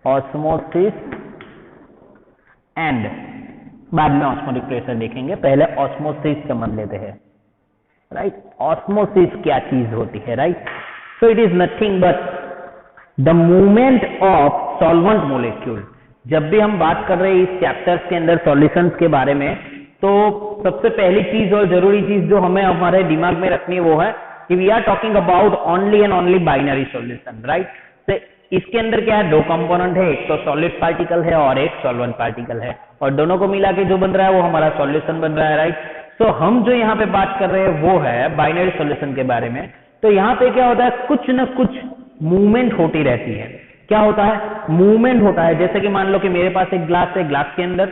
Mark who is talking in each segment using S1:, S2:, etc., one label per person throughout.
S1: Osmosis and, बाद में osmotic pressure देखेंगे, पहले ऑस्मोसिस समझ लेते हैं, राइट। ऑस्मोसिस क्या चीज होती है, right. So it is nothing but the movement of solvent molecule. जब भी हम बात कर रहे हैं इस चैप्टर्स के अंदर सॉल्यूशंस के बारे में, तो सबसे पहली चीज और जरूरी चीज जो हमें हमारे दिमाग में रखनी है वो है कि we are talking about only and only binary solution, right. तो इसके अंदर क्या है, दो कंपोनेंट है, एक तो सॉलिड पार्टिकल है और एक सॉल्वेंट पार्टिकल है, और दोनों को मिला के जो बन रहा है वो हमारा सॉल्यूशन बन रहा है, राइट। तो हम जो यहाँ पे बात कर रहे हैं वो है बाइनरी सॉल्यूशन के बारे में। तो यहाँ पे क्या होता है, कुछ न कुछ मूवमेंट होती रहती है। क्या होता है, मूवमेंट होता है। जैसे कि मान लो कि मेरे पास एक ग्लास है, ग्लास के अंदर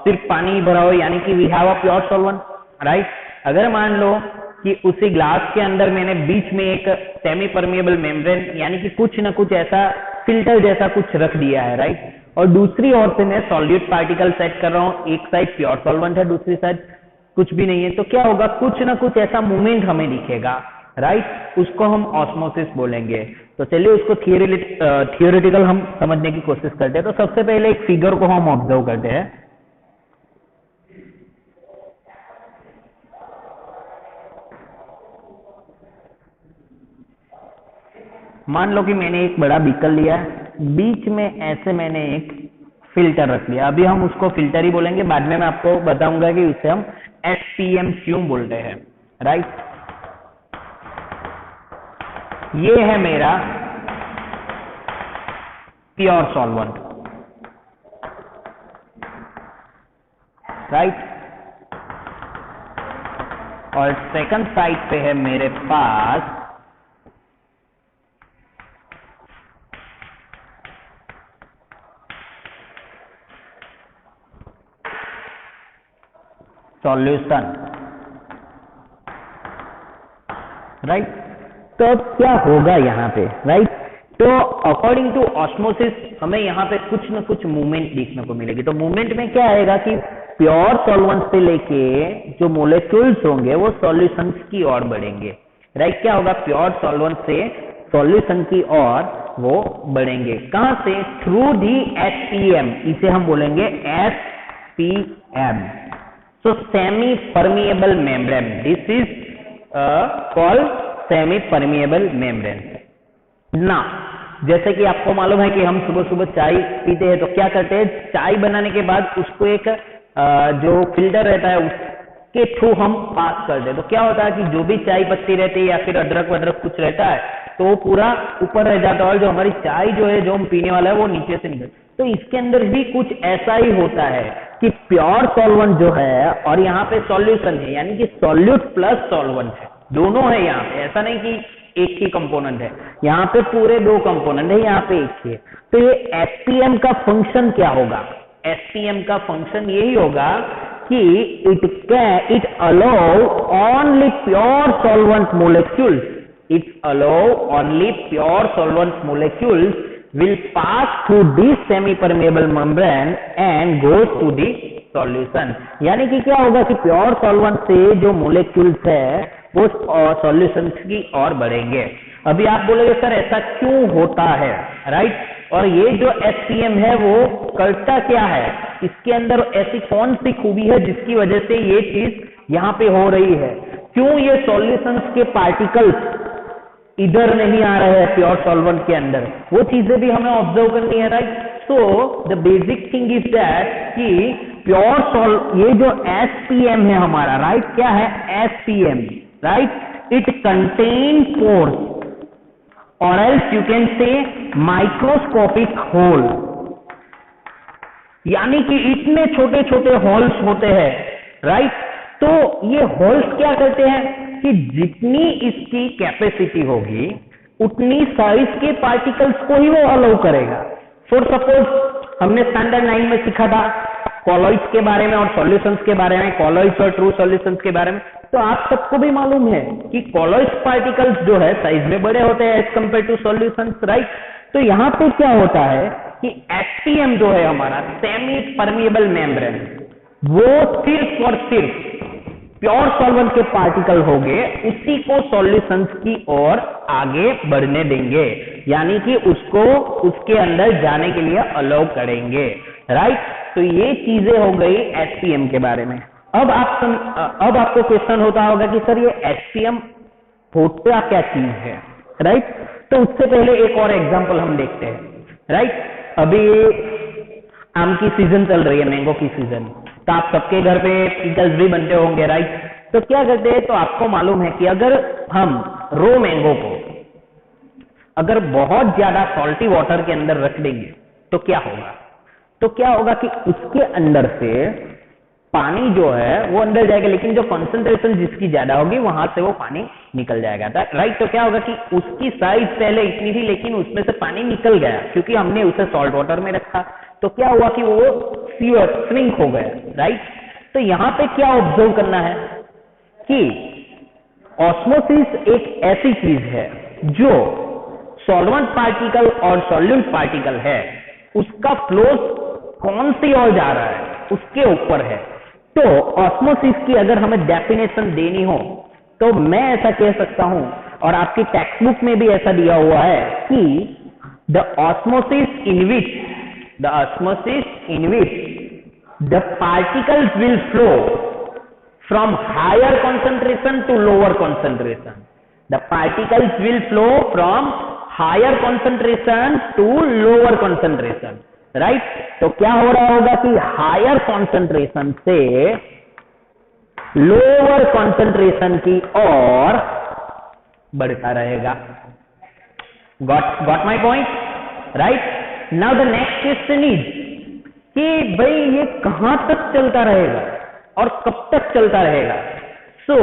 S1: सिर्फ पानी भरा हो, यानी कि we have a pure solvent, right. अगर मान लो कि उसी ग्लास के अंदर मैंने बीच में एक सेमी परमिएबल मेम्ब्रेन, यानी कि कुछ ना कुछ ऐसा फिल्टर जैसा कुछ रख दिया है, राइट, और दूसरी ओर से मैं सॉल्यूट पार्टिकल सेट कर रहा हूँ, एक साइड प्योर सॉल्वेंट है, दूसरी साइड कुछ भी नहीं है, तो क्या होगा, कुछ ना कुछ ऐसा मूवमेंट हमें दिखेगा, राइट। उसको हम ऑस्मोसिस बोलेंगे। तो चलिए उसको थियोरेटिकल हम समझने की कोशिश करते हैं। तो सबसे पहले एक फिगर को हम ऑब्जर्व करते हैं। मान लो कि मैंने एक बड़ा बीकर लिया है, बीच में ऐसे मैंने एक फिल्टर रख लिया। अभी हम उसको फिल्टर ही बोलेंगे, बाद में मैं आपको बताऊंगा कि इसे हम SPM क्यों बोलते हैं, राइट। ये है मेरा प्योर सॉल्वेंट, राइट, और सेकंड साइड पे है मेरे पास सॉल्यूशन, राइट। तो अब क्या होगा यहाँ पे, राइट। तो अकॉर्डिंग टू ऑस्मोसिस हमें यहाँ पे कुछ न कुछ मूवमेंट देखने को मिलेगी। तो मूवमेंट में क्या आएगा कि प्योर सॉल्वेंट से लेके जो मोलेक्यूल्स होंगे वो सॉल्यूशंस की ओर बढ़ेंगे, राइट। क्या होगा, प्योर सॉल्वेंट से सॉल्यूशन की ओर वो बढ़ेंगे। कहां से, थ्रू दी SPM, इसे हम बोलेंगे SPM, so semi permeable membrane. This is called semi permeable membrane. ना, जैसे कि आपको मालूम है कि हम सुबह सुबह चाय पीते हैं, तो क्या करते हैं, चाय बनाने के बाद उसको एक जो फिल्टर रहता है उसके थ्रू हम पास कर दे। तो क्या होता है कि जो भी चाय पत्ती रहती है या फिर अदरक वदरक कुछ रहता है तो वो पूरा ऊपर रह जाता है, और जो हमारी चाय जो है, जो हम पीने वाला है, वो नीचे से निकल। तो इसके अंदर भी कुछ ऐसा ही होता है कि प्योर सॉल्वेंट जो है और यहाँ पे सॉल्यूशन है, यानी कि सॉल्यूट प्लस सॉल्वेंट है, दोनों है यहाँ पे। ऐसा नहीं कि एक ही कंपोनेंट है, यहाँ पे पूरे दो कंपोनेंट है, यहाँ पे एक ही है। तो ये SPM का फंक्शन क्या होगा, SPM का फंक्शन यही होगा कि it allow only pure solvent molecules, it allow only pure solvent molecules will pass through this semi permeable membrane and goes to the solution। यानी कि क्या होगा कि प्योर सॉल्वेंट से जो मोलिक्यूल्स है वो सॉल्यूशन की ओर बढ़ेंगे। अभी आप बोलोगे सर ऐसा क्यों होता है, राइट। और ये जो SPM है वो करता क्या है, इसके अंदर ऐसी कौन सी खूबी है जिसकी वजह से ये चीज यहाँ पे हो रही है, क्यों ये सॉल्यूशंस के पार्टिकल्स इधर नहीं आ रहे हैं प्योर सॉल्वेंट के अंदर, वो चीजें भी हमें ऑब्जर्व करनी है, right. So the basic thing is that कि प्योर ये जो SPM है हमारा, राइट, क्या है SPM, right, it contain pores or else you can say microscopic hole, यानी कि इतने छोटे छोटे होल्स होते हैं, राइट। तो ये होल्स क्या करते हैं कि जितनी इसकी कैपेसिटी होगी उतनी साइज के पार्टिकल्स को ही वो अलाउ करेगा। फॉर सपोज हमने स्टैंडर्ड 9 में सीखा था कॉलॉइड्स के बारे में और सॉल्यूशंस के बारे में, कॉलॉइड्स और ट्रू सॉल्यूशंस के बारे में। तो आप सबको भी मालूम है कि कॉलॉइड्स पार्टिकल्स जो है साइज में बड़े होते हैं as compare to solutions, right. तो यहाँ पे क्या होता है कि SPM जो है हमारा सेमी परमिएबल मेम्ब्रेन, वो सिर्फ और सिर्फ प्योर सॉल्वेंट के पार्टिकल होंगे उसी को सॉल्यूशंस की ओर आगे बढ़ने देंगे, यानी कि उसको उसके अंदर जाने के लिए अलाउ करेंगे, राइट। तो ये चीजें हो गई एचपीएम के बारे में। अब आपको क्वेश्चन होता होगा कि सर ये एचपीएम होता क्या चीज है, राइट। तो उससे पहले एक और एग्जांपल हम देखते हैं, राइट। अभी आम की सीजन चल रही है, मैंगो की सीजन, तो आप सबके घर पे पिकल्स भी बनते होंगे, राइट। तो क्या करते हैं, तो आपको मालूम है कि अगर हम रो मैंगो को अगर बहुत ज्यादा सॉल्टी वाटर के अंदर रख देंगे तो क्या होगा, तो क्या होगा कि उसके अंदर से पानी जो है वो अंदर जाएगा, लेकिन जो कंसंट्रेशन जिसकी ज्यादा होगी वहां से वो पानी निकल जाएगा, राइट। तो क्या होगा कि उसकी साइज पहले इतनी थी लेकिन उसमें से पानी निकल गया क्योंकि हमने उसे सॉल्ट वाटर में रखा, तो क्या हुआ कि वो श्रिंक हो गया, राइट। तो यहां पे क्या ऑब्जर्व करना है कि ऑस्मोसिस एक ऐसी चीज है जो सॉल्वेंट पार्टिकल और सॉल्यूट पार्टिकल है उसका फ्लो कौन सी ओर जा रहा है उसके ऊपर है। तो ऑस्मोसिस की अगर हमें डेफिनेशन देनी हो तो मैं ऐसा कह सकता हूं, और आपकी टेक्स्ट बुक में भी ऐसा दिया हुआ है कि the osmosis in which the particles will flow from higher concentration to lower concentration. The particles will flow from higher concentration to lower concentration, right? तो क्या हो रहा होगा कि हायर कॉन्सेंट्रेशन से लोअर कॉन्सेंट्रेशन की ओर बढ़ता रहेगा। Got my point, right? Now the next question is कि भाई ये कहां तक चलता रहेगा और कब तक चलता रहेगा। सो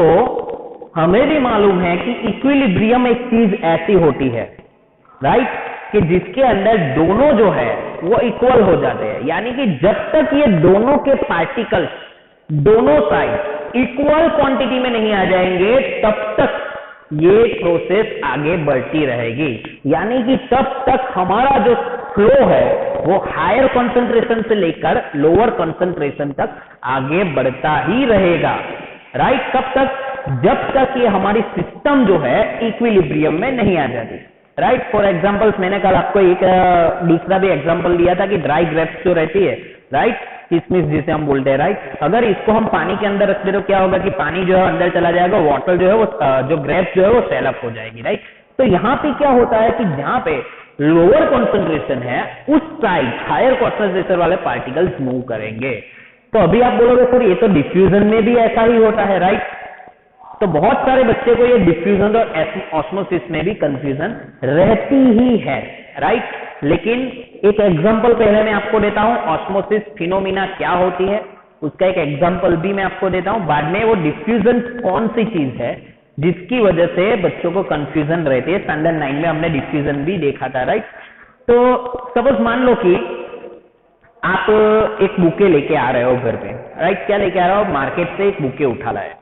S1: हमें भी मालूम है कि इक्विलिब्रियम एक चीज ऐसी होती है, राइट, कि जिसके अंदर दोनों जो है वो इक्वल हो जाते हैं, यानी कि जब तक ये दोनों के पार्टिकल्स दोनों साइड इक्वल क्वांटिटी में नहीं आ जाएंगे तब तक ये प्रोसेस आगे बढ़ती रहेगी, यानी कि तब तक हमारा जो फ्लो है वो हायर कंसंट्रेशन से लेकर लोअर कंसंट्रेशन तक आगे बढ़ता ही रहेगा, राइट। कब तक, जब तक ये हमारी सिस्टम जो है इक्विलिब्रियम में नहीं आ जाती, राइट। फॉर एग्जांपल्स मैंने कल आपको एक दूसरा भी एग्जांपल दिया था कि ड्राई ग्रेप्स जो रहती है, राइट, किशमिश जिसे हम बोलते हैं, राइट, अगर इसको हम पानी के अंदर रख दे तो क्या होगा कि पानी जो है अंदर चला जाएगा, वाटर जो है वो जो ग्रेप्स जो है वो सेल अप हो जाएगी, राइट। तो यहाँ पे क्या होता है कि जहां पे लोअर कॉन्सेंट्रेशन है उस साइड हायर कॉन्सेंट्रेशन वाले पार्टिकल्स मूव करेंगे। तो अभी आप बोलोगे सर ये तो डिफ्यूजन में भी ऐसा ही होता है, राइट। तो बहुत सारे बच्चे को ये डिफ्यूजन और ऑस्मोसिस में भी कंफ्यूजन रहती ही है, राइट। लेकिन एक एग्जांपल पहले मैं आपको देता हूं, ऑस्मोसिस फिनोमिना क्या होती है उसका एक एग्जांपल भी मैं आपको देता हूं, बाद में वो डिफ्यूजन कौन सी चीज है जिसकी वजह से बच्चों को कंफ्यूजन रहती है। स्टैंडर्ड 9 में हमने डिफ्यूजन भी देखा था, राइट। तो सपोज मान लो कि आप एक बुके लेके आ रहे हो घर पे, राइट, क्या लेके आ रहे हो, मार्केट से एक बुके उठा लाए,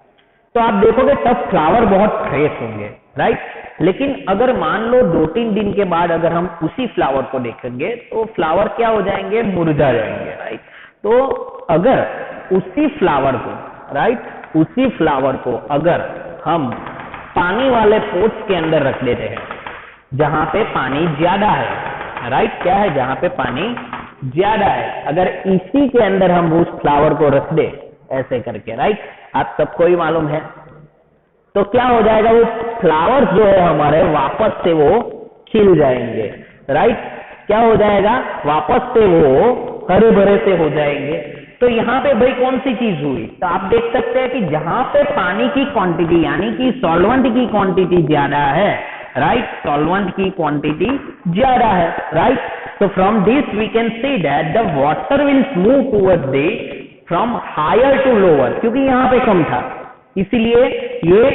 S1: तो आप देखोगे तब फ्लावर बहुत फ्रेश होंगे, राइट। लेकिन अगर मान लो 2-3 दिन के बाद अगर हम उसी फ्लावर को देखेंगे तो फ्लावर क्या हो जाएंगे, मुरझा जाएंगे, राइट। तो अगर उसी फ्लावर को, राइट, उसी फ्लावर को अगर हम पानी वाले पोट्स के अंदर रख देते हैं जहां पे पानी ज्यादा है, राइट, क्या है, जहां पे पानी ज्यादा है, अगर इसी के अंदर हम उस फ्लावर को रख दे ऐसे करके, राइट, आप सबको ही मालूम है, तो क्या हो जाएगा, वो फ्लावर्स जो है हमारे वापस से वो खिल जाएंगे, राइट, क्या हो जाएगा, वापस से वो हरे भरे से हो जाएंगे। तो यहाँ पे भाई कौन सी चीज हुई, तो आप देख सकते हैं कि जहां पे पानी की क्वांटिटी यानी कि सॉल्वेंट की क्वांटिटी ज्यादा है, राइट, सॉल्वेंट की क्वांटिटी ज्यादा है, right. So from this we can say that the water will move towards the from higher to lower, क्योंकि यहाँ पे कम था इसीलिए ये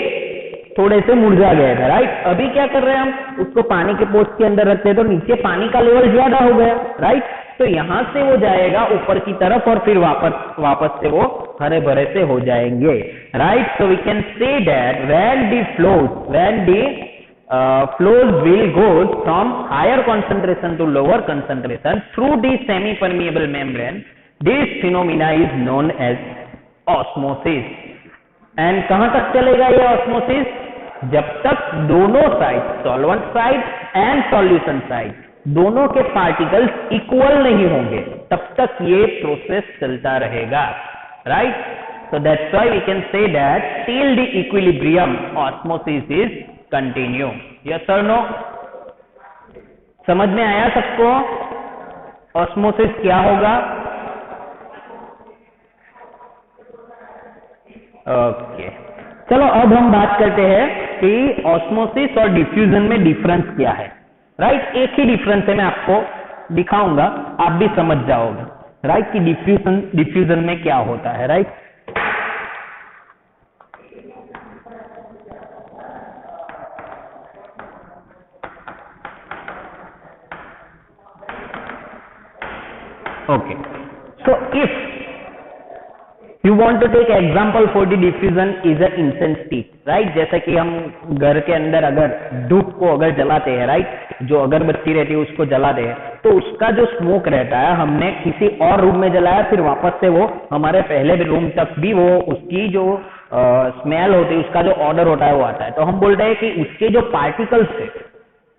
S1: थोड़े से मुरझा गया था, राइट। अभी क्या कर रहे हैं हम, उसको पानी के पोस्ट के अंदर रखते हैं तो नीचे पानी का लेवल ज्यादा हो गया, राइट। तो यहां से वो जाएगा ऊपर की तरफ और फिर वापस से वो हरे भरे से हो जाएंगे, right. So we can say that when the flows will go from higher concentration to lower concentration through the semi-permeable membrane, this phenomena is known as osmosis, and कहां तक चलेगा ये ऑस्मोसिस? जब तक दोनों side, solvent side and solution side, दोनों के particles equal नहीं होंगे तब तक ये प्रोसेस चलता रहेगा, right? So that's why we can say that till the equilibrium osmosis is continue. Yes or no? समझ में आया सबको ऑस्मोसिस क्या होगा? ओके, चलो अब हम बात करते हैं कि ऑस्मोसिस और डिफ्यूजन में डिफरेंस क्या है, राइट? एक ही डिफरेंस है, मैं आपको दिखाऊंगा, आप भी समझ जाओगे, राइट? कि डिफ्यूजन में क्या होता है, right? Okay, so if you want to take example for the diffusion is a incense stick, right? जैसा कि हम घर के अंदर अगर धूप को अगर जलाते हैं, राइट? जो अगरबत्ती रहती है उसको जलाते हैं तो उसका जो स्मोक रहता है हमने किसी और रूम में जलाया, फिर वापस से वो हमारे पहले रूम तक भी वो उसकी जो स्मेल होती है, उसका जो ऑर्डर होता है वो आता है। तो हम बोलते हैं कि उसके जो पार्टिकल्स है,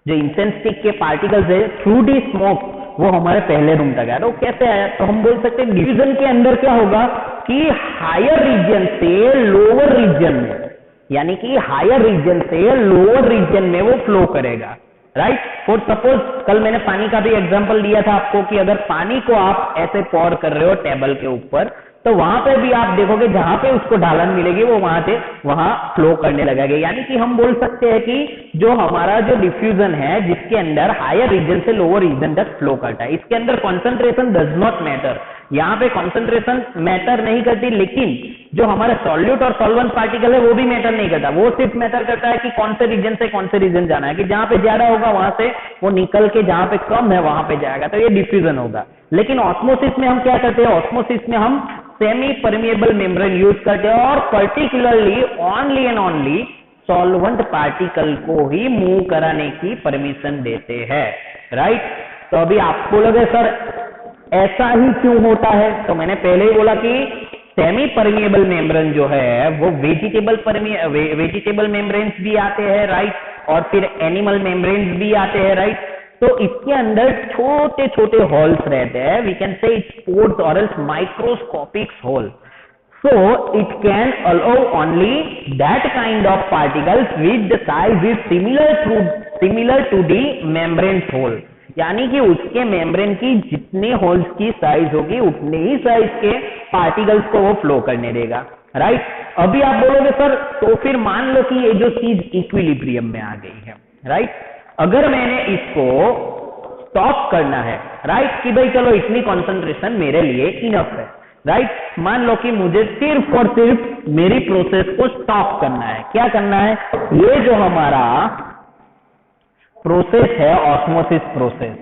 S1: जो इंसेंस स्टिक के पार्टिकल्स है, थ्रू दी स्मोक वो हमारे पहले रूम तक आया। तो कैसे आया? तो हम बोल सकते हैं डिफ्यूजन के अंदर क्या होगा कि हायर रीजन से लोअर रीजन में, यानी कि हायर रीजन से लोअर रीजन में वो फ्लो करेगा, राइट? फॉर सपोज कल मैंने पानी का भी एग्जांपल दिया था आपको कि अगर पानी को आप ऐसे पॉर कर रहे हो टेबल के ऊपर, तो वहां पे भी आप देखोगे जहां पे उसको ढालन मिलेगी वो वहां फ्लो करने लगेगा। यानी कि हम बोल सकते हैं कि जो हमारा जो डिफ्यूजन है जिसके अंदर हायर रीजन से लोअर रीजन तक फ्लो करता है, इसके अंदर कॉन्सेंट्रेशन डज नॉट मैटर। यहाँ पे कॉन्सेंट्रेशन मैटर नहीं करती, लेकिन जो हमारे सॉल्यूट और सॉल्वेंट पार्टिकल है वो भी मैटर नहीं करता। वो सिर्फ मैटर करता है कि कौन से रीजन से कौन से रीजन जाना है, कि जहां पे ज्यादा होगा वहां से वो निकल के जहां पे कम है वहां पे जाएगा, तो ये डिफ्यूजन होगा। लेकिन ऑस्मोसिस में हम क्या करते हैं? ऑस्मोसिस में हम सेमी परमिएबल मेम्ब्रेन यूज करते हैं और particularly only and only solvent particle को ही मूव कराने की परमिशन देते हैं, राइट? तो अभी आपको लगे सर ऐसा ही क्यों होता है, तो मैंने पहले ही बोला कि सेमी परमिएबल मेम्ब्रेन जो है वो वेजिटेबल मेम्ब्रेन्स भी आते हैं, राइट? और फिर एनिमल मेम्ब्रेन्स भी आते हैं, राइट? तो इसके अंदर छोटे छोटे होल्स रहते हैं, we can say it's pores or else microscopic hole. So it can allow only that kind of particles with the size is similar to the membrane hole, यानी कि उसके मेम्ब्रेन की जितने होल्स की साइज होगी उतने ही साइज के particles को वो फ्लो करने देगा, राइट? अभी आप बोलोगे सर तो फिर मान लो कि ये जो चीज इक्विलिब्रियम में आ गई है, राइट? अगर मैंने इसको स्टॉप करना है, राइट? कि भाई चलो इतनी कॉन्सेंट्रेशन मेरे लिए इनफ है, राइट? मान लो कि मुझे सिर्फ और सिर्फ मेरी प्रोसेस को स्टॉप करना है। क्या करना है? ये जो हमारा प्रोसेस है ऑस्मोसिस प्रोसेस,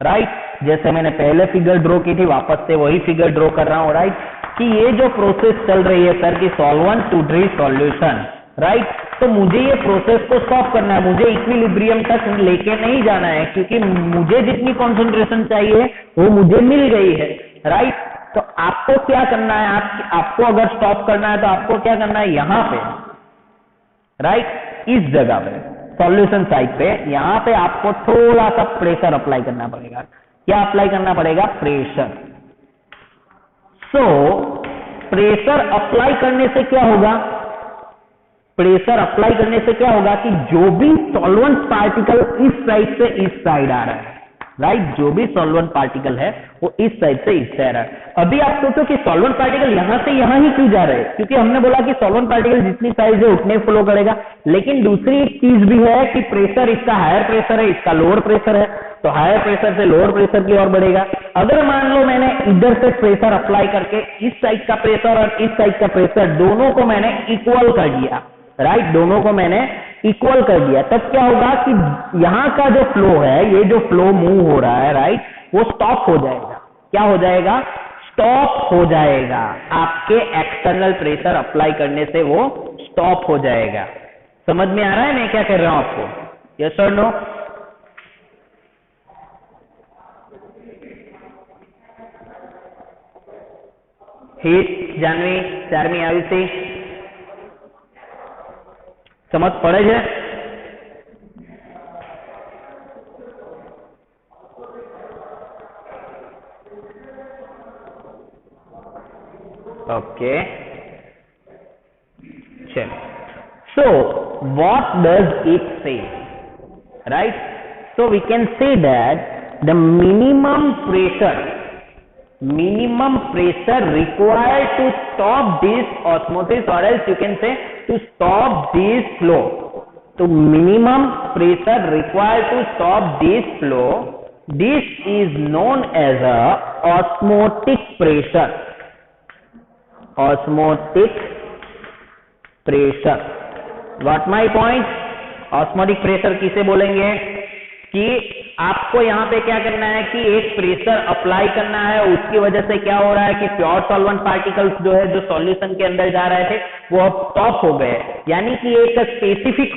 S1: राइट? जैसे मैंने पहले फिगर ड्रॉ की थी, वापस से वही फिगर ड्रॉ कर रहा हूं, राइट? कि ये जो प्रोसेस चल रही है सर की solvent to dry solution, right? तो मुझे ये प्रोसेस को स्टॉप करना है, मुझे इक्विलिब्रियम तक लेके नहीं जाना है, क्योंकि मुझे जितनी कॉन्सेंट्रेशन चाहिए वो मुझे मिल गई है, राइट? तो आपको क्या करना है? आपको अगर स्टॉप करना है तो आपको क्या करना है? यहां पे, राइट? इस जगह पे सॉल्यूशन साइड पे, यहां पे आपको थोड़ा सा प्रेशर अप्लाई करना पड़ेगा। क्या अप्लाई करना पड़ेगा? प्रेशर। सो प्रेशर अप्लाई करने से क्या होगा? प्रेशर अप्लाई करने से क्या होगा कि जो भी सॉल्वेंट पार्टिकल इस साइड से इस साइड आ रहा है, राइट? जो भी सॉल्वेंट पार्टिकल है वो इस साइड से इस साइड आ रहा है। अभी आप सोचो कि सॉल्वेंट पार्टिकल यहां से यहां ही क्यों जा रहे हैं? क्योंकि हमने बोला कि सॉल्वेंट पार्टिकल जितनी साइज है उतने फ्लो करेगा। लेकिन दूसरी एक चीज भी है कि प्रेशर, इसका हायर प्रेशर है, इसका लोअर प्रेशर है, तो हायर प्रेशर से लोअर प्रेशर की ओर बढ़ेगा। अगर मान लो मैंने इधर से प्रेशर अप्लाई करके इस साइड का प्रेशर और इस साइड का प्रेशर दोनों को मैंने इक्वल कर दिया, राइट? दोनों को मैंने इक्वल कर दिया, तब क्या होगा कि यहां का जो फ्लो है, ये जो फ्लो मूव हो रहा है, राइट, वो स्टॉप हो जाएगा। क्या हो जाएगा? स्टॉप हो जाएगा। आपके एक्सटर्नल प्रेशर अप्लाई करने से वो स्टॉप हो जाएगा। समझ में आ रहा है मैं क्या कर रहा हूं आपको? यस और नो? हित, जानवी, चार्मी, आयुषी, समझ पड़े છે? Okay. So what does it say? Right? So we can say that the minimum pressure required to stop this osmosis, or else you can say to stop this flow. So minimum pressure required to stop this flow, this is known as a osmotic pressure. Osmotic pressure. Got my point? Osmotic pressure किसे बोलेंगे कि आपको यहाँ पे क्या करना है कि एक प्रेशर अप्लाई करना है, उसकी वजह से क्या हो रहा है कि प्योर सॉल्वेंट पार्टिकल्स जो है जो सॉल्यूशन के अंदर जा रहे थे वो अब स्टॉप हो गए, यानी कि एक स्पेसिफिक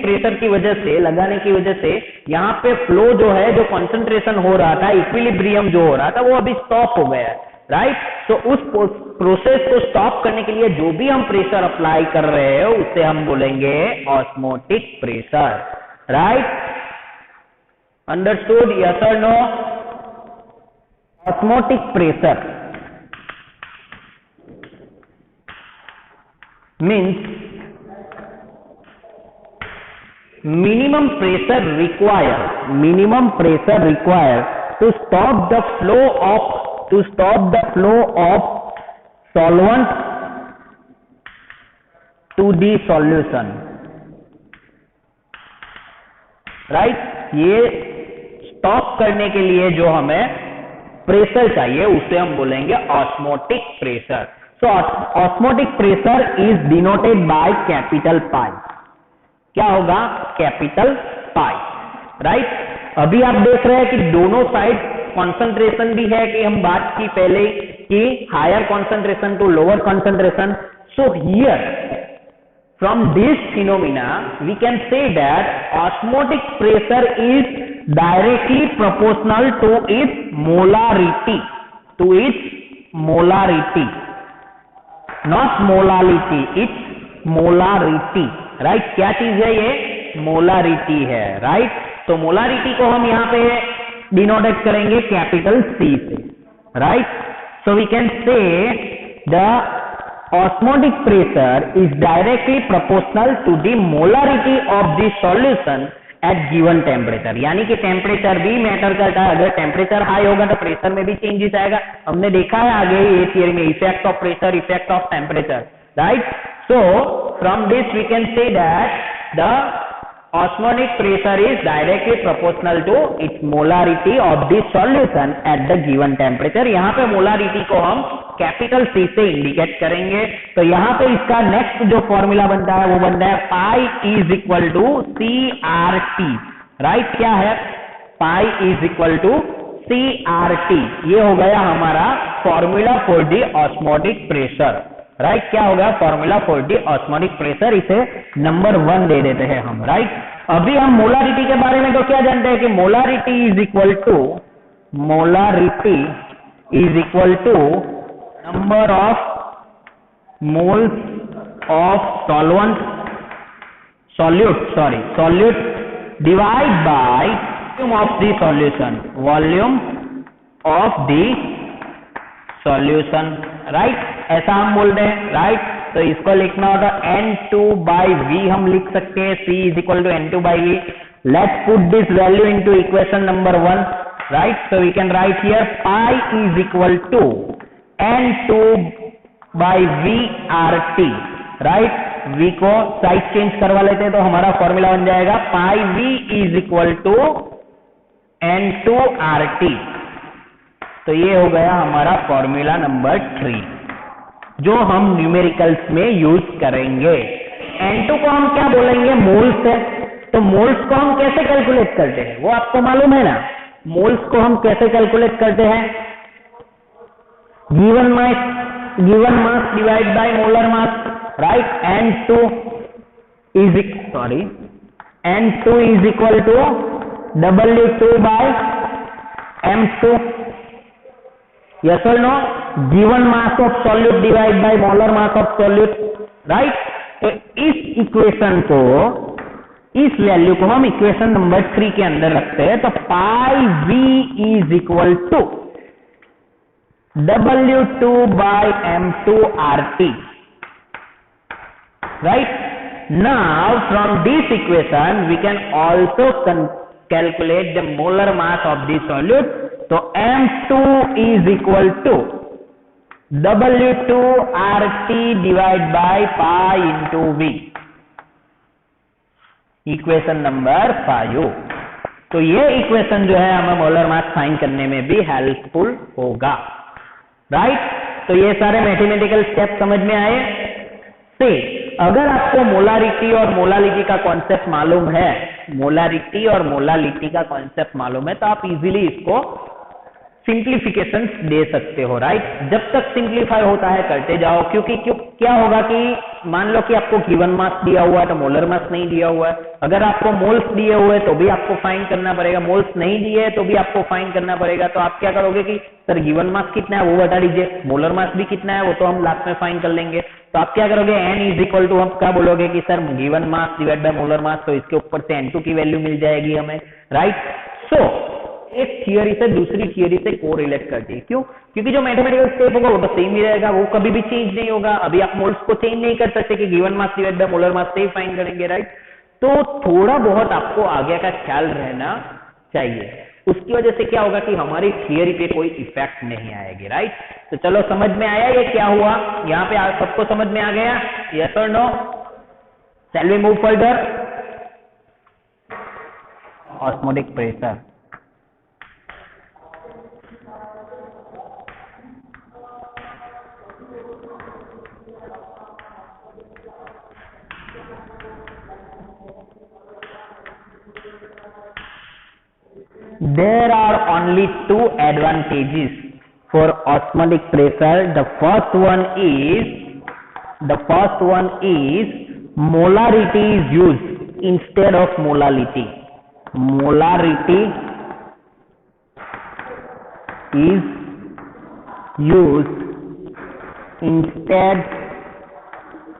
S1: प्रेशर की वजह से लगाने की वजह से यहाँ पे फ्लो जो है, जो कॉन्सेंट्रेशन हो रहा था, इक्विलिब्रियम जो हो रहा था, वो अभी स्टॉप हो गया है। राइट? तो उस प्रोसेस को स्टॉप करने के लिए जो भी हम प्रेशर अप्लाई कर रहे हैं उसे हम बोलेंगे osmotic pressure. Right? Understood? Yes और no? Osmotic pressure means minimum pressure required to stop the flow of solvent to the solution। Right? ये स्टॉप करने के लिए जो हमें प्रेशर चाहिए उसे हम बोलेंगे osmotic pressure. So osmotic pressure is denoted by capital pi. क्या होगा? Capital pi. राइट? अभी आप देख रहे हैं कि दोनों साइड कॉन्सेंट्रेशन भी है, कि हम बात की पहले कि higher concentration to lower concentration. So here from this phenomena we can say that osmotic pressure is directly proportional to its molarity, not molality, its molarity। Right? क्या चीज है ये? मोलारिटी है। राइट? तो मोलारिटी को हम यहाँ पे डिनोटेट करेंगे कैपिटल सी से। Right? So we can say the osmotic pressure is directly proportional to the molarity of the solution at given temperature। यानी कि टेम्परेचर भी मैटर करता है। अगर टेम्परेचर हाई होगा तो प्रेशर में भी चेंजेस आएगा। हमने देखा है आगे ये थियरी में, effect of pressure, effect of temperature. Right? So from this we can say that the osmotic pressure is directly proportional to its molarity of the solution at the given temperature। यहाँ पे molarity को हम capital C से indicate करेंगे। तो यहाँ पे इसका नेक्स्ट जो फॉर्मूला बनता है वो बनता है pi is equal to C R T. Right? क्या है? Pi is equal to C R T. ये हो गया हमारा formula for the osmotic pressure. Right? क्या होगा? Formula for the osmotic pressure. इसे नंबर 1 दे देते हैं हम। राइट? अभी हम मोलारिटी के बारे में तो क्या जानते हैं कि molarity is equal to number of moles of solute divide by volume of the solution. Right? ऐसा हम बोल रहे हैं। राइट? तो इसको लिखना होगा N2/V हम लिख सकते हैं, C is equal to N2/V। Let's put this value into equation number 1। Right? So we can write here pi is equal to N2/VRT। Right? V को साइड चेंज करवा लेते हैं तो हमारा फॉर्मूला बन जाएगा पाई V इज इक्वल टू N2RT। तो ये हो गया हमारा फॉर्मूला नंबर 3 जो हम न्यूमेरिकल्स में यूज करेंगे। N2 को हम क्या बोलेंगे? मोल्स है। तो मोल्स को हम कैसे कैलकुलेट करते हैं वो आपको मालूम है ना? मोल्स को हम कैसे कैलकुलेट करते हैं? Given mass divide by molar mass. Right? N2 is equal to W2/M2। Yes or no? Given mass of solute divided by molar mass of solute। Right? तो इस इक्वेशन को, इस वैल्यू को हम इक्वेशन नंबर 3 के अंदर रखते हैं। तो pi v is equal to W2 by M2 RT, right? Now from this equation we can also calculate the molar mass of the solute. तो M2 is equal to W2 RT divided by pi into V, equation number 5। तो ये equation जो है हमें molar mass find करने में भी helpful होगा, राइट? तो ये सारे मैथमेटिकल स्टेप समझ में आए। से अगर आपको मोलारिटी और मोलालिटी का कॉन्सेप्ट मालूम है, मोलारिटी और मोलालिटी का कॉन्सेप्ट मालूम है, तो आप इजीली इसको सिंप्लीफिकेशन दे सकते हो, राइट? जब तक सिंप्लीफाई होता है करते जाओ, क्योंकि क्या होगा कि मान लो कि आपको गिवन मास दिया हुआ है तो मोलर मास नहीं दिया हुआ है। अगर आपको मोल्स दिए हुए तो भी आपको फाइंड करना पड़ेगा, मोल्स नहीं दिए तो भी आपको फाइंड करना पड़ेगा। तो आप क्या करोगे कि सर गिवन मास कितना है वो बता दीजिए, मोलर मास भी कितना है वो तो हम लास्ट में फाइंड कर लेंगे। तो आप क्या करोगे, n इज इक्वल टू, हम क्या बोलोगे कि sir given mass divide by molar मास, तो इसके ऊपर से n2 की वैल्यू मिल जाएगी हमें, राइट? सो एक थियरी से दूसरी थियरी से कोरिलेट करती है। क्यों? क्योंकि जो मैथमेटिकल स्टेप होगा वो तो सेम ही रहेगा, वो कभी भी चेंज नहीं होगा। अभी आप मोल्स को चेंज नहीं कर सकते कि given mass divide by molar मास से ही फाइंड करेंगे, राइट? तो थोड़ा बहुत आपको आगे का ख्याल रहना चाहिए। उसकी वजह से क्या होगा कि हमारी थियरी पे कोई इफेक्ट नहीं आएगी, राइट? तो चलो समझ में आया ये क्या हुआ, यहाँ पे आप सबको समझ में आ गया, यस और no? Shall we move further? Osmotic pressure, there are only two advantages for osmotic pressure. The first one is molarity is used instead of molality. Molarity is used instead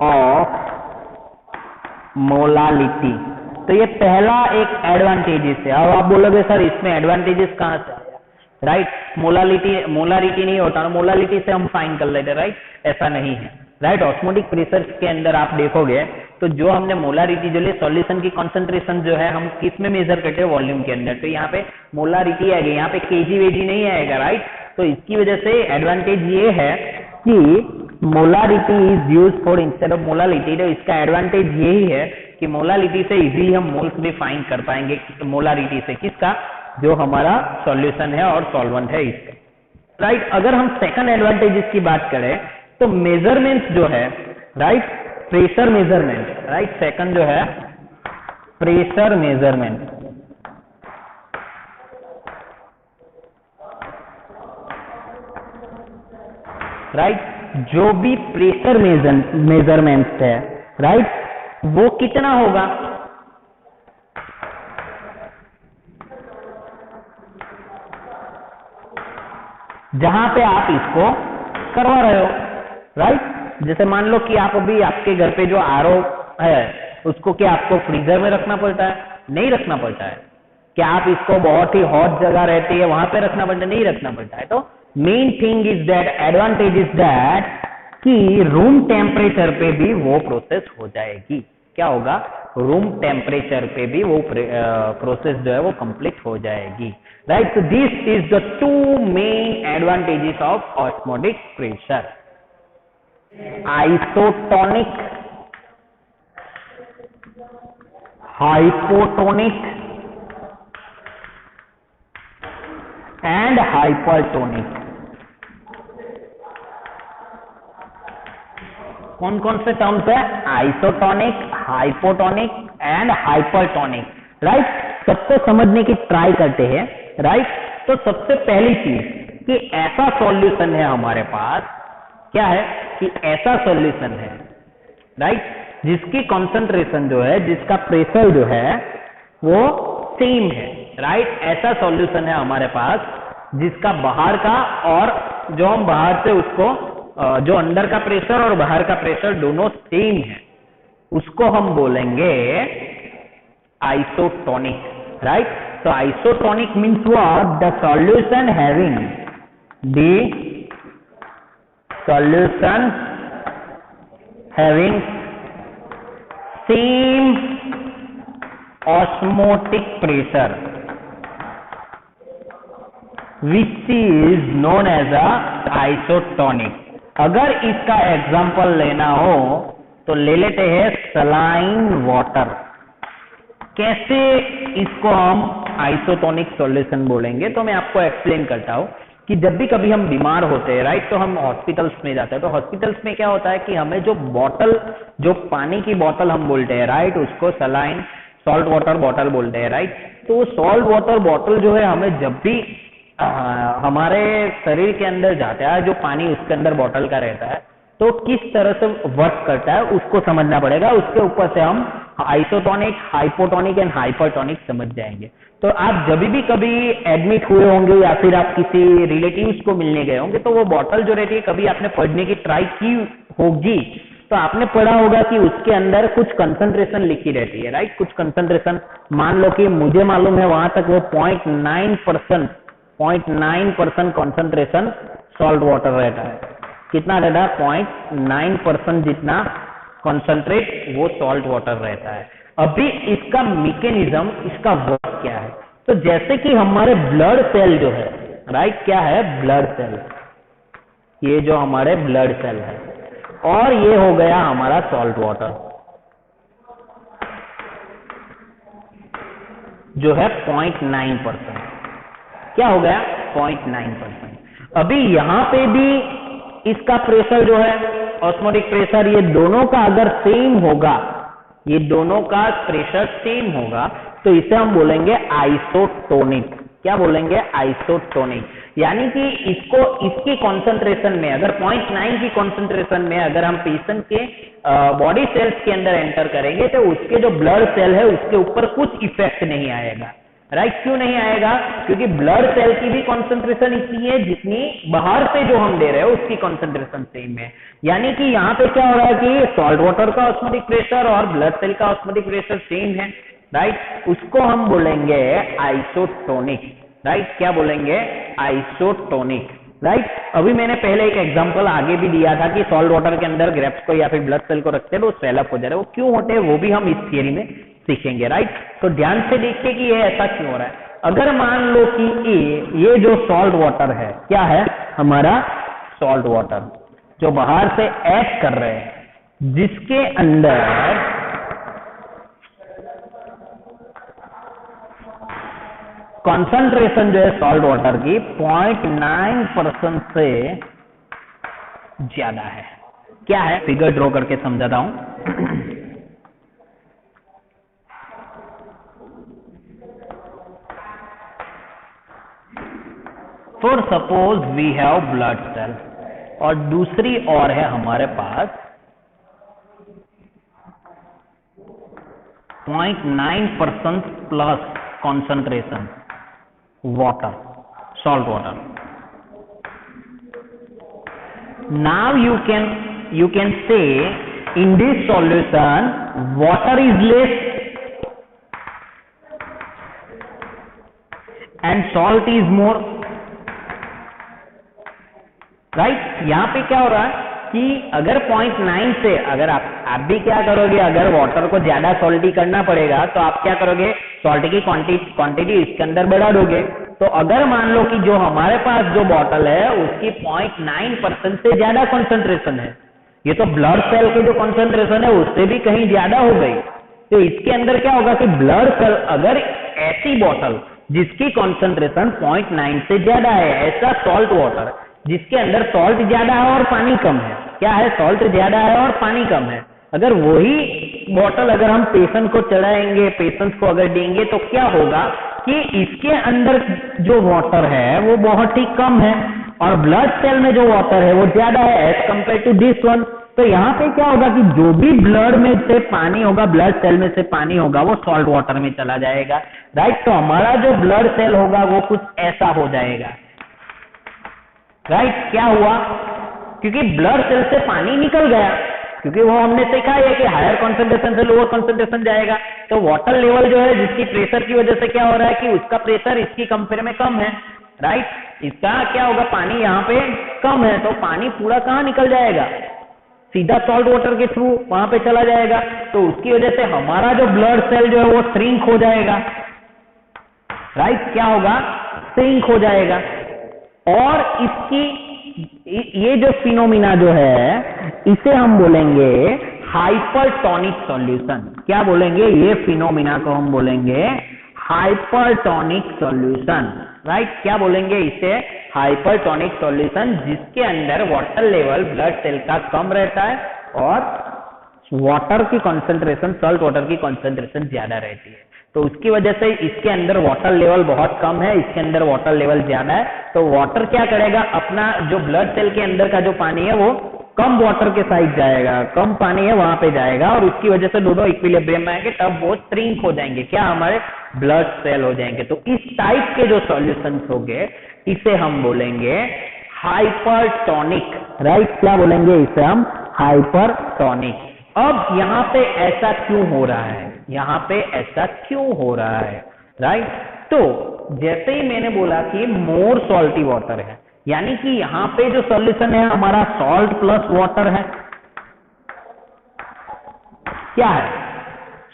S1: of molality. तो ये पहला एक advantages है। अब आप बोलोगे sir इसमें advantages कहाँ से आया, राइट? मोलारिटी नहीं होता ना, मोलालिटी से हम फाइंड कर लेते, राइट? ऐसा नहीं है, राइट? ऑस्मोटिक प्रेशर के अंदर आप देखोगे तो जो हमने मोलारिटी जो सॉल्यूशन की कॉन्सेंट्रेशन जो है हम किस में मेजर करते हैं, वॉल्यूम के अंदर। तो यहाँ पे मोलारिटी आएगी, यहाँ पे केजी वेजी नहीं आएगा, राइट? तो इसकी वजह से एडवांटेज ये है कि molarity is use for instead of molality. तो इसका एडवांटेज यही है कि मोलालिटी से इजीली हम मोल्स भी फाइंड कर पाएंगे, मोलारिटी से किसका, जो हमारा सॉल्यूशन है और सॉल्वेंट है इसका, राइट? अगर हम सेकंड एडवांटेजेस की बात करें तो मेजरमेंट जो है, right? Pressure measurement, right? Second जो है प्रेशर मेजरमेंट, राइट? जो भी प्रेशर मेजरमेंट है, राइट, वो कितना होगा, जहां पे आप इसको करवा रहे हो, राइट? जैसे मान लो कि आप अभी आपके घर पे जो आरओ है उसको क्या आपको फ्रीजर में रखना पड़ता है? नहीं रखना पड़ता है। क्या आप इसको बहुत ही हॉट जगह रहती है वहां पे रखना पड़ता है? नहीं रखना पड़ता है। तो main thing is that, advantage is that कि रूम टेम्परेचर पे भी वो प्रोसेस हो जाएगी। क्या होगा? रूम टेम्परेचर पे भी वो प्रोसेस जो है वो कंप्लीट हो जाएगी, राइट? तो this is the two main advantages of osmotic pressure, isotonic, hypotonic and hypertonic. कौन कौन से टर्म्स है? Isotonic, hypotonic and hypertonic, right? सबको समझने की ट्राई करते हैं, राइट? तो सबसे पहली चीज कि ऐसा सॉल्यूशन है हमारे पास, क्या है कि ऐसा सॉल्यूशन है, राइट, जिसकी कंसंट्रेशन जो है, जिसका प्रेशर जो है वो सेम है, राइट? ऐसा सॉल्यूशन है हमारे पास जिसका बाहर का और जो हम बाहर से उसको जो अंदर का प्रेशर और बाहर का प्रेशर दोनों सेम है, उसको हम बोलेंगे आइसोटोनिक, राइट। तो isotonic means what, the solution having same osmotic pressure which is known as a isotonic। अगर इसका एग्जांपल लेना हो तो ले लेते हैं सलाइन वाटर। कैसे इसको हम आइसोटोनिक सॉल्यूशन बोलेंगे, तो मैं आपको एक्सप्लेन करता हूं कि जब भी कभी हम बीमार होते हैं, राइट, तो हम हॉस्पिटल्स में जाते हैं। तो हॉस्पिटल्स में क्या होता है कि हमें जो बोतल, जो पानी की बोतल हम बोलते हैं, राइट, उसको सलाइन सॉल्ट वाटर बॉटल बोलते हैं, राइट। तो सॉल्ट वाटर बॉटल जो है हमें जब भी हमारे शरीर के अंदर जाता है, जो पानी उसके अंदर बॉटल का रहता है, तो किस तरह से वर्क करता है उसको समझना पड़ेगा। उसके ऊपर से हम आइसोटोनिक, हाइपोटोनिक एंड हाइपरटोनिक समझ जाएंगे। तो आप जब भी कभी एडमिट हुए होंगे या फिर आप किसी रिलेटिव्स को मिलने गए होंगे, तो वो बॉटल जो रहती है, कभी आपने पढ़ने की ट्राई की होगी, तो आपने पढ़ा होगा कि उसके अंदर कुछ कंसंट्रेशन लिखी रहती है, राइट। कुछ कंसंट्रेशन, मान लो कि मुझे मालूम है वहां तक वो 0.9% कंसंट्रेशन सॉल्ट वाटर रहता है। कितना रहता है? 0.9% जितना कंसंट्रेट वो सॉल्ट वाटर रहता है। अभी इसका मैकेनिज्म, इसका वर्क क्या है? तो जैसे कि हमारे ब्लड सेल जो है, राइट, क्या है? Blood cell. ये जो हमारे ब्लड सेल है, और ये हो गया हमारा सॉल्ट वाटर जो है 0.9%। क्या हो गया? 0.9%। अभी यहां पे भी इसका प्रेशर जो है, ऑस्मोटिक प्रेशर, ये दोनों का अगर सेम होगा, ये दोनों का प्रेशर सेम होगा, तो इसे हम बोलेंगे आइसोटोनिक। क्या बोलेंगे? आइसोटोनिक। यानी कि इसको, इसकी कॉन्सेंट्रेशन में, अगर 0.9 की कॉन्सेंट्रेशन में अगर हम पेशेंट के बॉडी सेल्स के अंदर एंटर करेंगे, तो उसके जो ब्लड सेल है उसके ऊपर कुछ इफेक्ट नहीं आएगा, राइट। क्यों नहीं आएगा? क्योंकि ब्लड सेल की भी कॉन्सेंट्रेशन इतनी है जितनी बाहर से जो हम दे रहे हैं उसकी कॉन्सेंट्रेशन सेम है। यानी कि यहाँ पे क्या हो रहा है कि सॉल्ट वाटर का ऑस्मोटिक प्रेशर और ब्लड सेल का ऑस्मोटिक प्रेशर सेम है, राइट। उसको हम बोलेंगे आइसोटोनिक, राइट। क्या बोलेंगे? Isotonic, right. अभी मैंने पहले एक एग्जांपल आगे भी दिया था कि सॉल्ट वाटर के अंदर ग्रेप्स को या फिर ब्लड सेल को रखते हैं तो स्वेल अप हो जा रहे हैं। वो क्यों होते हैं वो भी हम इस थियरी में सीखेंगे, राइट। तो ध्यान से देखिए कि ये ऐसा क्यों हो रहा है। अगर मान लो कि ये जो सॉल्ट वाटर है, क्या है? हमारा सॉल्ट वाटर जो बाहर से ऐड कर रहे हैं, जिसके अंदर कॉन्सेंट्रेशन जो है सॉल्ट वाटर की 0.9% से ज्यादा है। क्या है? फिगर ड्रॉ करके समझाता हूं। For suppose we have blood cell, और दूसरी ओर है हमारे पास 0.9% plus concentration water, salt water. Now you can say in this solution water is less and salt is more, right। यहाँ पे क्या हो रहा है कि अगर 0.9 से, अगर आप भी क्या करोगे, अगर वाटर को ज्यादा सॉल्टी करना पड़ेगा तो आप क्या करोगे? सॉल्ट की क्वांटिटी इसके अंदर बढ़ा दोगे। तो अगर मान लो कि जो हमारे पास जो बॉटल है उसकी 0.9% से ज्यादा कॉन्सेंट्रेशन है, ये तो ब्लड सेल के जो कॉन्सेंट्रेशन है उससे भी कहीं ज्यादा हो गई, तो इसके अंदर क्या होगा कि ब्लड सेल, अगर ऐसी बॉटल जिसकी कॉन्सेंट्रेशन 0.9 से ज्यादा है, ऐसा सॉल्ट वाटर जिसके अंदर सॉल्ट ज्यादा है और पानी कम है, क्या है? सॉल्ट ज्यादा है और पानी कम है, अगर वही बॉटल अगर हम पेशेंट को चढ़ाएंगे, पेशेंट को अगर देंगे, तो क्या होगा कि इसके अंदर जो वाटर है वो बहुत ही कम है और ब्लड सेल में जो वाटर है वो ज्यादा है as compare to this one. तो यहाँ पे क्या होगा कि जो भी ब्लड में से पानी होगा, ब्लड सेल में से पानी होगा, वो सॉल्ट वाटर में चला जाएगा, राइट। तो हमारा जो ब्लड सेल होगा वो कुछ ऐसा हो जाएगा, राइट। क्या हुआ? क्योंकि ब्लड सेल से पानी निकल गया, क्योंकि वो हमने सीखा है कि हायर कॉन्सेंट्रेशन से लोअर कॉन्सेंट्रेशन जाएगा, तो वाटर लेवल जो है जिसकी प्रेशर की वजह से क्या हो रहा है कि उसका प्रेशर इसकी कंपेयर में कम है, राइट। इसका क्या होगा, पानी यहाँ पे कम है तो पानी पूरा कहाँ निकल जाएगा, सीधा सॉल्ट वाटर के थ्रू वहां पे चला जाएगा, तो उसकी वजह से हमारा जो ब्लड सेल जो है वो श्रिंक हो जाएगा, राइट। क्या होगा, श्रिंक हो जाएगा। और इसकी ये जो फिनोमिना जो है इसे हम बोलेंगे हाइपरटोनिक सॉल्यूशन। क्या बोलेंगे, ये फिनोमिना को हम बोलेंगे हाइपरटोनिक सॉल्यूशन, राइट। क्या बोलेंगे इसे, हाइपरटोनिक सॉल्यूशन, जिसके अंदर वाटर लेवल ब्लड सेल का कम रहता है और वाटर की कंसंट्रेशन, सॉल्ट वाटर की कंसंट्रेशन ज्यादा रहती है। तो उसकी वजह से इसके अंदर वाटर लेवल बहुत कम है, इसके अंदर वाटर लेवल ज्यादा है, तो वाटर क्या करेगा, अपना जो ब्लड सेल के अंदर का जो पानी है वो कम वाटर के साइड जाएगा, कम पानी है वहां पे जाएगा, और उसकी वजह से दोनों इक्विलिब्रियम में आएंगे, तब वो श्रिंक हो जाएंगे, क्या, हमारे ब्लड सेल हो जाएंगे। तो इस टाइप के जो सॉल्यूशंस होंगे इसे हम बोलेंगे हाइपरटोनिक, राइट। क्या बोलेंगे इसे हम, हाइपरटोनिक। अब यहाँ पे ऐसा क्यों हो रहा है, यहाँ पे ऐसा क्यों हो रहा है, राइट। तो जैसे ही मैंने बोला कि मोर सॉल्टी वाटर है, यानी कि यहाँ पे जो सॉल्यूशन है हमारा सॉल्ट प्लस वाटर है, क्या है,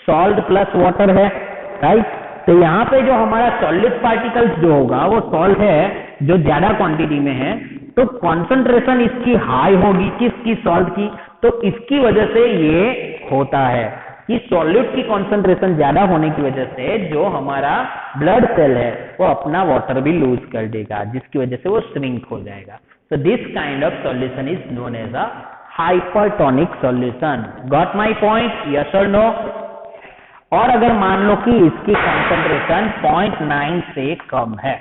S1: सॉल्ट प्लस वाटर है, राइट। तो यहाँ पे जो हमारा सॉलिड पार्टिकल्स जो होगा वो सॉल्ट है जो ज्यादा क्वांटिटी में है, तो कॉन्सेंट्रेशन इसकी हाई होगी, किसकी, सॉल्ट की। तो इसकी वजह से ये होता है कि सॉल्यूट की कॉन्सेंट्रेशन ज्यादा होने की वजह से जो हमारा ब्लड सेल है वो अपना वाटर भी लूज कर देगा, जिसकी वजह से वो श्रिंक हो जाएगा। So this kind of solution is known as a hypertonic solution. Got my point? Yes or no? और अगर मान लो कि इसकी कंसंट्रेशन 0.9 से कम है,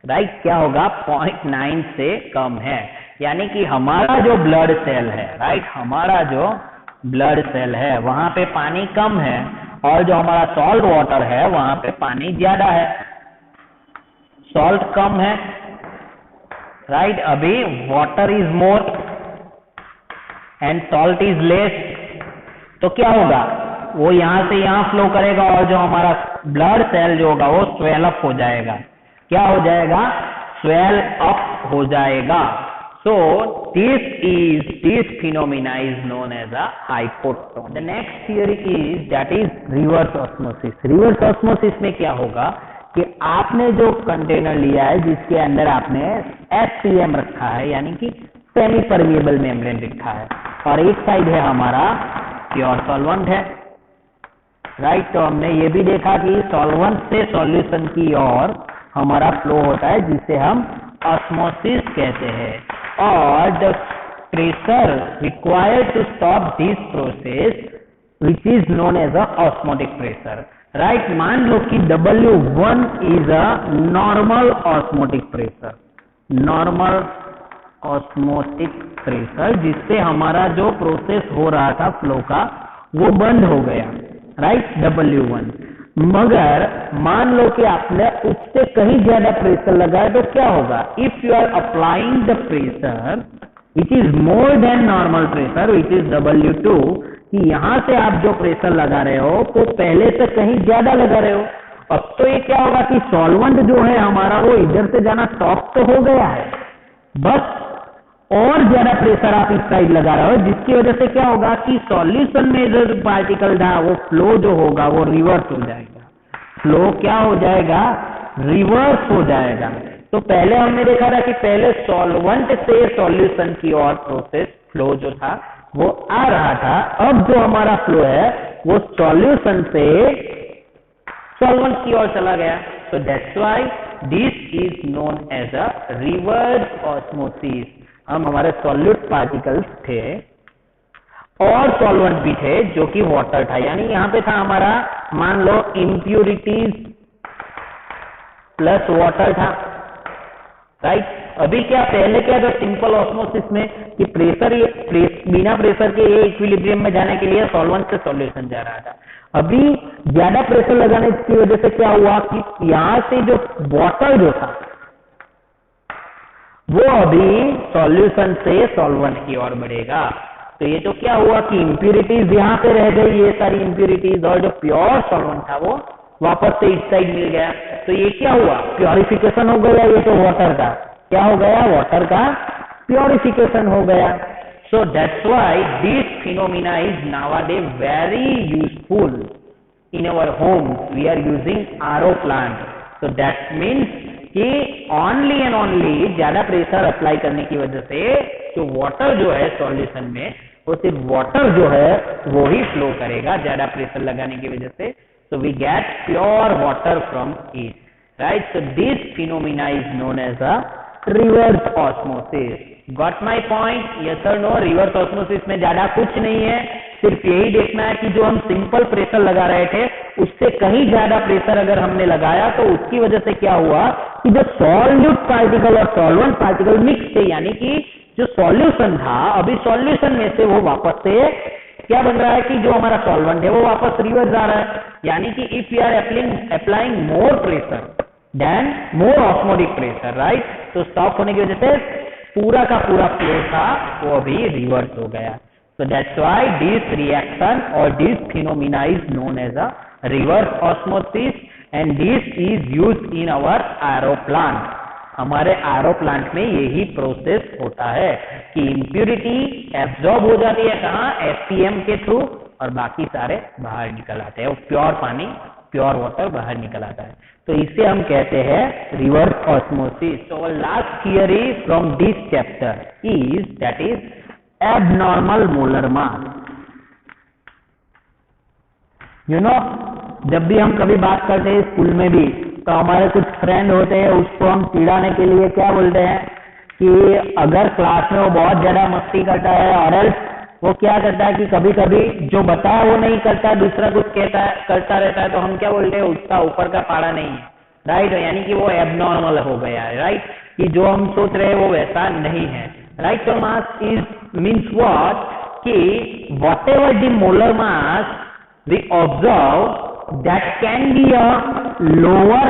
S1: राइट, क्या होगा, 0.9 से कम है, यानी कि हमारा जो ब्लड सेल है, राइट, हमारा जो ब्लड सेल है वहां पे पानी कम है और जो हमारा सॉल्ट वाटर है वहां पे पानी ज्यादा है, सॉल्ट कम है, राइट, अभी water is more and salt is less, तो क्या होगा, वो यहां से यहां फ्लो करेगा और जो हमारा ब्लड सेल जो होगा वो स्वेल अप हो जाएगा, क्या हो जाएगा, स्वेल अप हो जाएगा। So this phenomena is known as a hypotonic. The next theory is that is reverse osmosis. Reverse osmosis में क्या होगा कि आपने जो कंटेनर लिया है जिसके अंदर आपने SPM रखा है, यानी कि सेमी परमिएबल मेम्ब्रेन रखा है, और एक साइड है हमारा प्योर सॉल्वेंट है, राइट। तो हमने ये भी देखा कि सॉल्वेंट से सॉल्यूशन की ओर हमारा फ्लो होता है जिसे हम ऑस्मोसिस कहते हैं, और the pressure required to stop this process which is known as a osmotic pressure, right। मान लो कि W1 is a normal osmotic pressure, normal osmotic pressure, जिससे हमारा जो प्रोसेस हो रहा था फ्लो का वो बंद हो गया, राइट, W1। मगर मान लो कि आपने उससे कहीं ज्यादा प्रेशर लगाया तो क्या होगा, if you are applying the pressure which is more than normal pressure which is W2, कि यहां से आप जो प्रेशर लगा रहे हो तो पहले से कहीं ज्यादा लगा रहे हो, अब तो ये क्या होगा कि सॉल्वेंट जो है हमारा वो इधर से जाना स्टॉप तो हो गया है, बस और ज्यादा प्रेशर आप इस साइड लगा रहे हो, जिसकी वजह से क्या होगा कि सॉल्यूशन में जो पार्टिकल था वो फ्लो जो होगा वो रिवर्स हो जाएगा, फ्लो क्या हो जाएगा, रिवर्स हो जाएगा। तो पहले हमने देखा था कि पहले सॉल्वेंट से सॉल्यूशन की ओर प्रोसेस फ्लो जो था वो आ रहा था, अब जो हमारा फ्लो है वो सॉल्यूशन से सॉल्वेंट की ओर चला गया। So that's why this is known as a reverse osmosis। हम हमारे सॉल्यूट पार्टिकल्स थे और सॉल्वेंट भी थे जो कि वाटर था, यानी यहाँ पे था हमारा मान लो इम्प्यूरिटीज प्लस वाटर था, राइट। अभी क्या, पहले क्या था सिंपल ऑस्मोसिस में कि बिना प्रेशर के ये इक्विलिब्रियम में जाने के लिए सॉल्वेंट से सॉल्यूशन जा रहा था, अभी ज्यादा प्रेशर लगाने की वजह से क्या हुआ कि यहां से जो वाटर जो था वो अभी सॉल्यूशन से सॉल्वेंट की ओर बढ़ेगा, तो ये तो क्या हुआ कि इम्प्यूरिटीज यहाँ पे रह गई, ये सारी इम्प्यूरिटीज, और जो प्योर सॉल्वेंट था वो वापस से इस साइड मिल गया। तो ये क्या हुआ, प्योरिफिकेशन हो गया। ये तो वाटर का क्या हो गया, वाटर का प्योरिफिकेशन हो गया। So that's why this phenomena is nowadays very useful in our homes. We are using RO plant. So that means कि ओनली एंड ओनली ज्यादा प्रेशर अप्लाई करने की वजह से जो वाटर जो है सॉल्यूशन में, वो सिर्फ वाटर जो है वो ही फ्लो करेगा ज्यादा प्रेशर लगाने की वजह से। So we get pure water from it, right. So this phenomena is known as a reverse osmosis. Got my point, yes और नो। रिवर्स ऑस्मोसिस में ज्यादा कुछ नहीं है, सिर्फ यही देखना है कि जो हम सिंपल प्रेशर लगा रहे थे उससे कहीं ज्यादा प्रेशर अगर हमने लगाया तो उसकी वजह से क्या हुआ कि जो सॉल्यूट पार्टिकल और सॉल्वेंट पार्टिकल मिक्स थे, यानी कि जो सॉल्यूशन था अभी सॉल्यूशन में से वो वापस से क्या बन रहा है कि जो हमारा सॉल्वेंट है वो वापस रिवर्स आ रहा है। यानी कि if you are applying more pressure than more osmotic pressure, right. तो स्टॉप होने की वजह से पूरा का पूरा फ्लो था वो अभी रिवर्स हो गया। So that's why this reaction or this phenomena is known as a reverse osmosis and this is used in our RO plant. हमारे RO प्लांट में यही प्रोसेस होता है कि इम्प्यूरिटी एब्जॉर्ब हो जाती है कहाँ, SPM के थ्रू, और बाकी सारे बाहर निकल आते हैं, वो प्योर पानी, प्योर वाटर बाहर निकल आता है। तो इसे हम कहते हैं रिवर्स ऑस्मोसिस। तो last theory from this chapter is that is abnormal molar mass. You know, जब भी हम कभी बात करते हैं स्कूल में भी, तो हमारे कुछ फ्रेंड होते हैं, उसको हम चिढ़ाने के लिए क्या बोलते हैं कि अगर क्लास में वो बहुत ज्यादा मस्ती करता है और एल्स वो क्या करता है कि कभी कभी जो बताया वो नहीं करता, दूसरा कुछ कहता है करता रहता है, तो हम क्या बोलते हैं, उसका ऊपर का पारा नहीं है, राइट। यानी कि वो एबनॉर्मल हो गया है, राइट, कि जो हम सोच रहे हैं वो वैसा नहीं है, राइट। तो मास इज मीन्स व्हाट, कि whatever the molar mass we observe that can be a lower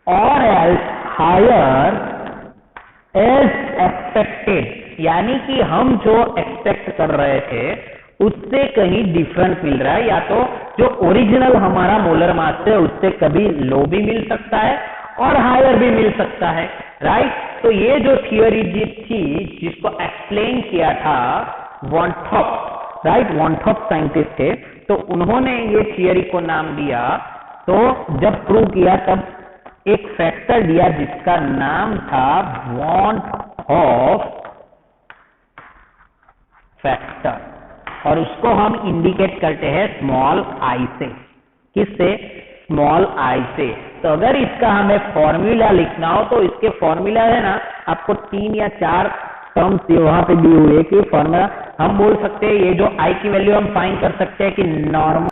S1: or else higher as expected, यानी कि हम जो एक्सपेक्ट कर रहे थे उससे कहीं डिफरेंट मिल रहा है, या तो जो ओरिजिनल हमारा मोलर मास है उससे कभी लो भी मिल सकता है और हायर भी मिल सकता है, राइट। तो ये जो थियोरी थी जिसको एक्सप्लेन किया था van Hoff, right, van Hoff scientist थे, तो उन्होंने ये थियरी को नाम दिया। तो जब प्रूव किया तब एक फैक्टर दिया जिसका नाम था वॉन थॉप फैक्टर, और उसको हम इंडिकेट करते हैं स्मॉल आई से। किससे? स्मॉल आई से। तो अगर इसका हमें फॉर्मूला लिखना हो तो इसके फॉर्मूला है ना, आपको 3 या 4 टर्म्स वहां पे दी हुई है कि फॉर्मूला हम बोल सकते हैं, ये जो आई की वैल्यू हम फाइंड कर सकते हैं कि normal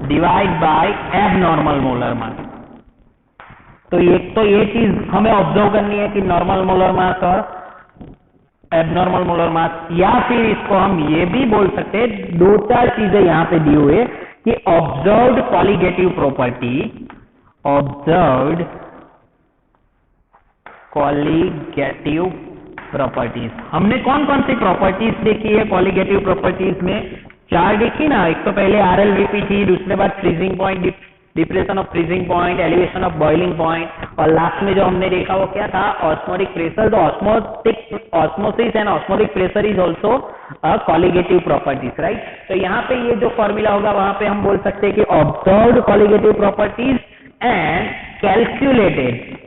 S1: divide by abnormal molar mass. तो ये चीज हमें ऑब्जर्व करनी है कि नॉर्मल मोलर मास और एबनॉर्मल मोलर मास, या फिर इसको हम ये भी बोल सकते हैं, 2-4 चीजें यहां पे दी हुई है कि observed colligative property, observed colligative properties. हमने कौन कौन सी प्रॉपर्टीज देखी है कॉलिगेटिव प्रॉपर्टीज में? 4 देखी ना। एक तो पहले RLVP थी, दूसरे बाद freezing point, depression of freezing point, elevation of boiling point, और लास्ट में जो हमने देखा वो क्या था, ऑस्मोटिक प्रेशर। तो osmosis and osmotic pressure is also colligative properties, right. तो यहाँ पे ये जो फॉर्मूला होगा वहां पे हम बोल सकते हैं कि observed colligative properties and calculated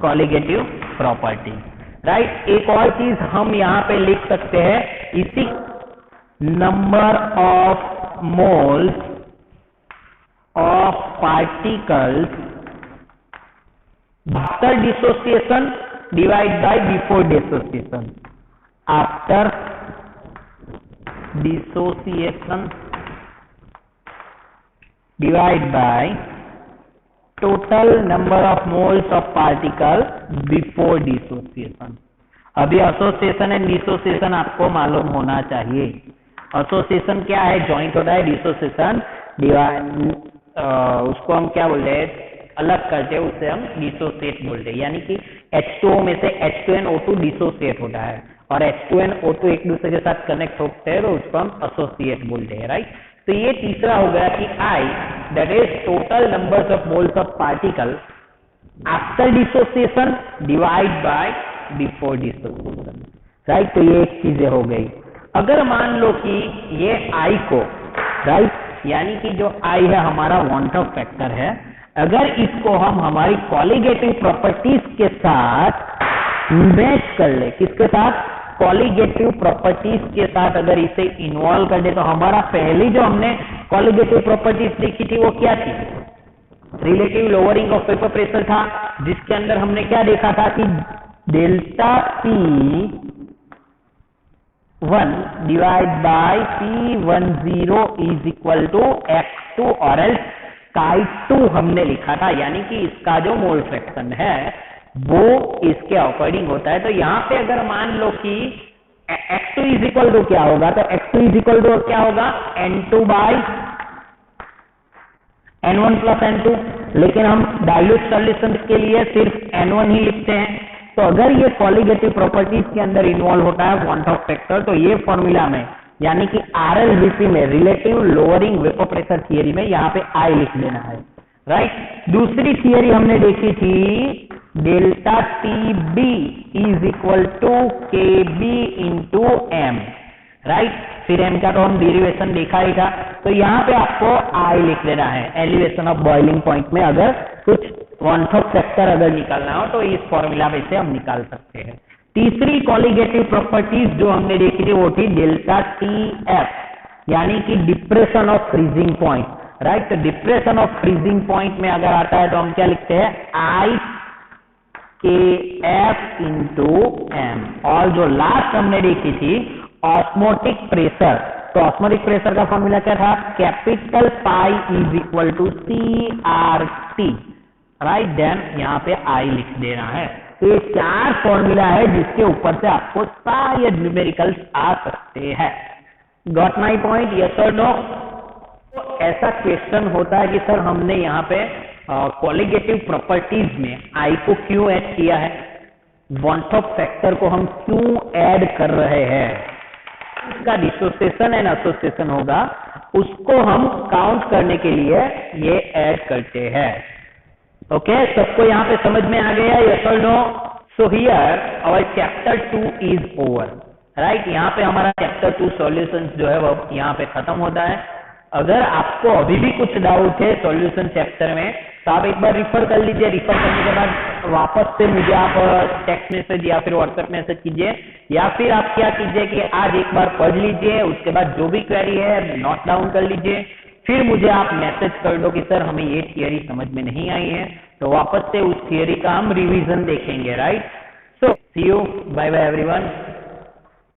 S1: colligative property, right. एक और चीज हम यहां पे लिख सकते हैं, इसी number of moles of particles after dissociation divide by before dissociation, after dissociation divide by total number of moles of particle before dissociation. अभी एसोसिएशन एंड डिसोसिएशन आपको मालूम होना चाहिए। एसोसिएशन क्या है? जॉइंट होता है। डिसोसिएशन उसको हम क्या बोलते हैं? अलग करते हैं उससे हम डिसोसिएट बोलते हैं, यानी कि H2O में से H2NO2 डिसोसिएट होता है और H2NO2 एक दूसरे के साथ कनेक्ट होते हैं तो उसको हम एसोसिएट बोलते हैं, राइट। तो ये तीसरा हो गया कि I, that is total numbers of moles of particle after dissociation divide by before dissociation, right. तो ये एक चीजें हो गई। अगर मान लो कि ये I को, राइट, यानी कि जो I है हमारा वॉन्ट ऑफ फैक्टर है, अगर इसको हम हमारी कॉलिगेटिव प्रॉपर्टीज के साथ मैच कर ले, किसके साथ, कॉलिगेटिव प्रॉपर्टीज के साथ अगर इसे इन्वॉल्व कर दे, तो हमारा पहली जो हमने कॉलिगेटिव प्रॉपर्टीज देखी थी वो क्या थी, relative lowering of vapour pressure था, जिसके अंदर हमने क्या देखा था कि delta P1 divide by P10 is equal to X2 और एल्स Chi2 हमने लिखा था, यानी कि इसका जो मोल फ्रैक्शन है वो इसके अकॉर्डिंग होता है। तो यहाँ पे अगर मान लो कि X2 इज इक्वल टू क्या होगा, तो X2 इज इक्वल टू क्या होगा, N2 bye N1 plus N2, लेकिन हम डाइल्यूट सॉल्यूशन के लिए सिर्फ N1 ही लिखते हैं। तो अगर ये कॉलिगेटिव प्रॉपर्टीज के अंदर इन्वॉल्व होता है वॉन्ट ऑफ फैक्टर, तो ये फॉर्मूला में यानी कि RLBP में, relative lowering vapour pressure theory में, यहाँ पे I लिख देना है, राइट। दूसरी थियरी हमने देखी थी delta TB is equal to KB into M, राइट। फिर M का तो हम डेरिवेशन देखा ही था। तो यहाँ पे आपको I लिख देना है एलिवेशन ऑफ बॉइलिंग पॉइंट में। अगर कुछ वॉन्ट ऑफ फैक्टर अगर निकालना हो तो इस फॉर्मूला में से हम निकाल सकते हैं। तीसरी कॉलिगेटिव प्रॉपर्टीज जो हमने देखी थी वो थी डेल्टा TF, यानी कि depression of freezing point, right. तो डिप्रेशन ऑफ फ्रीजिंग पॉइंट में अगर आता है तो हम क्या लिखते हैं, IKF इंटू M। और जो लास्ट हमने देखी थी ऑस्मोटिक प्रेशर, तो ऑस्मोटिक प्रेशर का फॉर्मूला क्या था, capital pi is equal to CRT, right. Then यहाँ पे I लिख देना है। तो ये 4 फॉर्मूला है जिसके ऊपर से आपको शायद न्यूमेरिकल्स आ सकते हैं। गॉट माई पॉइंट, यस और नो। तो ऐसा क्वेश्चन होता है कि सर हमने यहाँ पे कॉलिगेटिव प्रॉपर्टीज में I को क्यों ऐड किया है, वॉन्ट ऑफ फैक्टर को हम क्यों ऐड कर रहे हैं, इसका डिसोसिएशन एंड एसोसिएशन होगा, उसको हम काउंट करने के लिए ये ऐड करते हैं। ओके, सबको यहाँ पे समझ में आ गया, यस और no. So here our chapter 2 is over, right. यहाँ पे हमारा चैप्टर 2 सॉल्यूशंस जो है वो यहाँ पे खत्म होता है। अगर आपको अभी भी कुछ डाउट है सॉल्यूशन चैप्टर में तो आप एक बार रिफर कर लीजिए। रिफर करने के बाद वापस से मुझे आप टेक्स्ट मैसेज या फिर व्हाट्सएप मैसेज कीजिए, या फिर आप क्या कीजिए कि आज एक बार पढ़ लीजिए, उसके बाद जो भी क्वेरी है नोट डाउन कर लीजिए, फिर मुझे आप मैसेज कर दो कि सर हमें ये थियरी समझ में नहीं आई है, तो वापस से उस थियरी का हम रिवीजन देखेंगे, right. So see you, bye bye everyone.